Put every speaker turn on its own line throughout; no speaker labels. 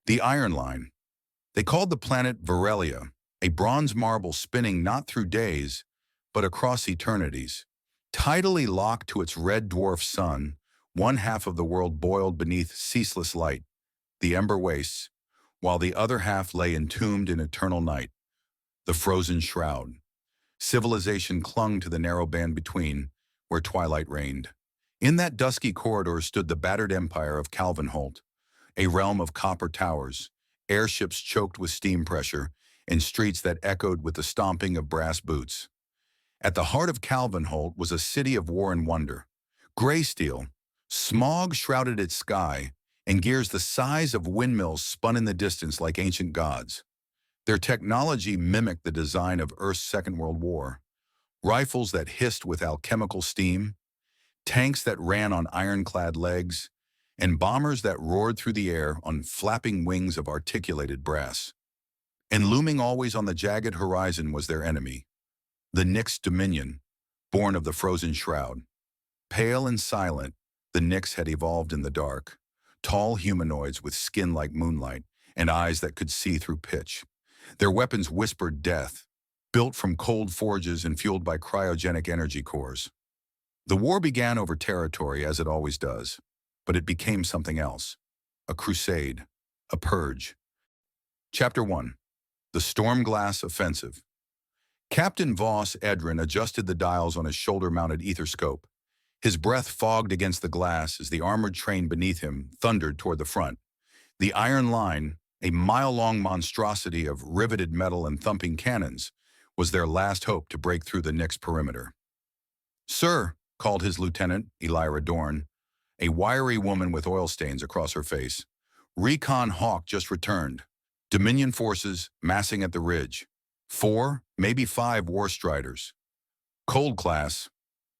The Iron Line. They called the planet Virelia, a bronze marble spinning not through days, but across eternities. Tidally locked to its red dwarf sun, one half of the world boiled beneath ceaseless light, the Ember Wastes, while the other half lay entombed in eternal night, the Frozen Shroud. Civilization clung to the narrow band between, where twilight reigned. In that dusky corridor stood the battered empire of Calvinholt, a realm of copper towers, airships choked with steam pressure, and streets that echoed with the stomping of brass boots. At the heart of Calvinholt was a city of war and wonder. Gray steel, smog shrouded its sky, and gears the size of windmills spun in the distance like ancient gods. Their technology mimicked the design of Earth's Second World War. Rifles that hissed with alchemical steam, tanks that ran on ironclad legs, and bombers that roared through the air on flapping wings of articulated brass. And looming always on the jagged horizon was their enemy, the Nyx Dominion, born of the Frozen Shroud. Pale and silent, the Nyx had evolved in the dark, tall humanoids with skin like moonlight and eyes that could see through pitch. Their weapons whispered death, built from cold forges and fueled by cryogenic energy cores. The war began over territory, as it always does, but it became something else. A crusade, a purge. Chapter 1. The Stormglass Offensive. Captain Voss Edrin adjusted the dials on his shoulder-mounted ethoscope. His breath fogged against the glass as the armored train beneath him thundered toward the front. The Iron Line, a mile-long monstrosity of riveted metal and thumping cannons, was their last hope to break through the Nyx perimeter. "Sir," called his lieutenant, Elira Dorn, a wiry woman with oil stains across her face. "Recon Hawk just returned. Dominion forces massing at the ridge. 4, maybe 5 war striders. Cold class."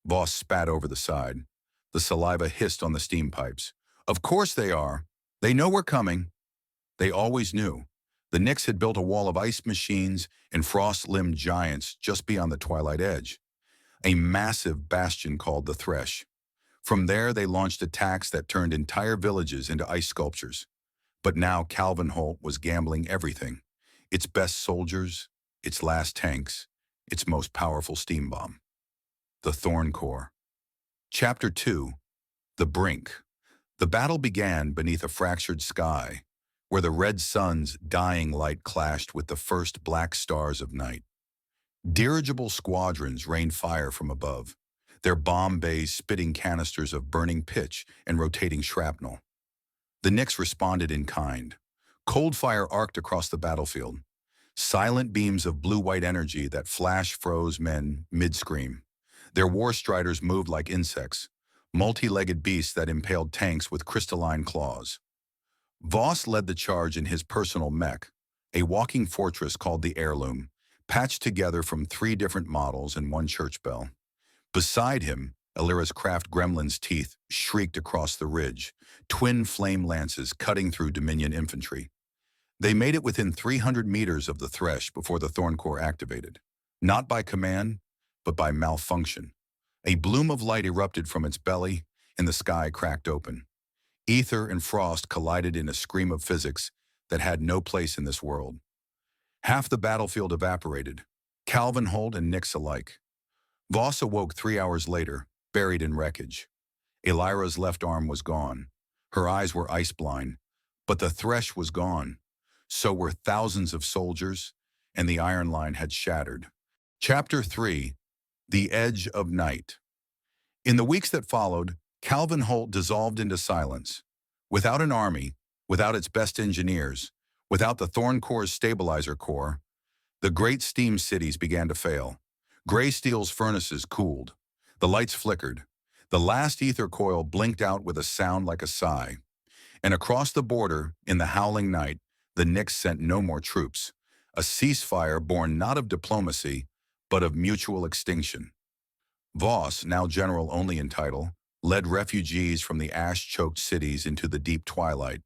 Voss spat over the side. The saliva hissed on the steam pipes. "Of course they are. They know we're coming." They always knew. The Nyx had built a wall of ice machines and frost-limbed giants just beyond the twilight edge. A massive bastion called the Thresh. From there, they launched attacks that turned entire villages into ice sculptures. But now Calvinholt was gambling everything. Its best soldiers, its last tanks, its most powerful steam bomb. The Thorn Core. Chapter 2. The Brink. The battle began beneath a fractured sky, where the red sun's dying light clashed with the first black stars of night. Dirigible squadrons rained fire from above, their bomb bays spitting canisters of burning pitch and rotating shrapnel. The Nyx responded in kind. Cold fire arced across the battlefield, silent beams of blue-white energy that flash-froze men mid-scream. Their war striders moved like insects, multi-legged beasts that impaled tanks with crystalline claws. Voss led the charge in his personal mech, a walking fortress called the Heirloom, patched together from 3 different models and 1 church bell. Beside him, Elira's craft Gremlin's teeth shrieked across the ridge, twin flame lances cutting through Dominion infantry. They made it within 300 meters of the Thresh before the Thorn Core activated, not by command, but by malfunction. A bloom of light erupted from its belly, and the sky cracked open. Ether and frost collided in a scream of physics that had no place in this world. Half the battlefield evaporated, Calvinholt and Nyx alike. Voss awoke 3 hours later, buried in wreckage. Elira's left arm was gone. Her eyes were ice-blind, but the Thresh was gone. So were thousands of soldiers, and the Iron Line had shattered. Chapter 3. The Edge of Night. In the weeks that followed, Calvinholt dissolved into silence. Without an army, without its best engineers, without the Thorn Core's stabilizer core, the great steam cities began to fail. Gray steel's furnaces cooled. The lights flickered. The last ether coil blinked out with a sound like a sigh. And across the border, in the howling night, the Nyx sent no more troops. A ceasefire born not of diplomacy, but of mutual extinction. Voss, now general only in title, led refugees from the ash-choked cities into the deep twilight,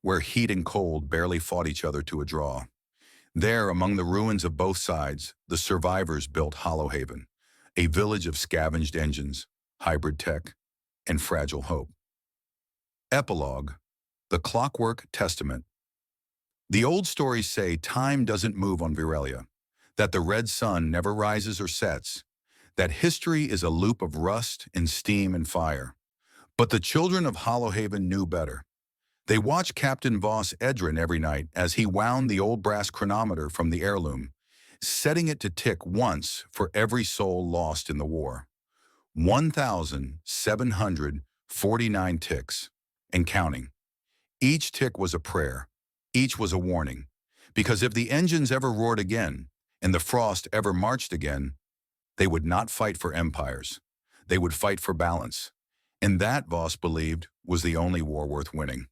where heat and cold barely fought each other to a draw. There, among the ruins of both sides, the survivors built Hollowhaven, a village of scavenged engines, hybrid tech, and fragile hope. Epilogue. The Clockwork Testament. The old stories say time doesn't move on Virelia, that the red sun never rises or sets, that history is a loop of rust and steam and fire. But the children of Hollowhaven knew better. They watched Captain Voss Edrin every night as he wound the old brass chronometer from the heirloom, setting it to tick once for every soul lost in the war. 1,749 ticks, and counting. Each tick was a prayer. Each was a warning. Because if the engines ever roared again, and the frost ever marched again, they would not fight for empires. They would fight for balance. And that, Voss believed, was the only war worth winning.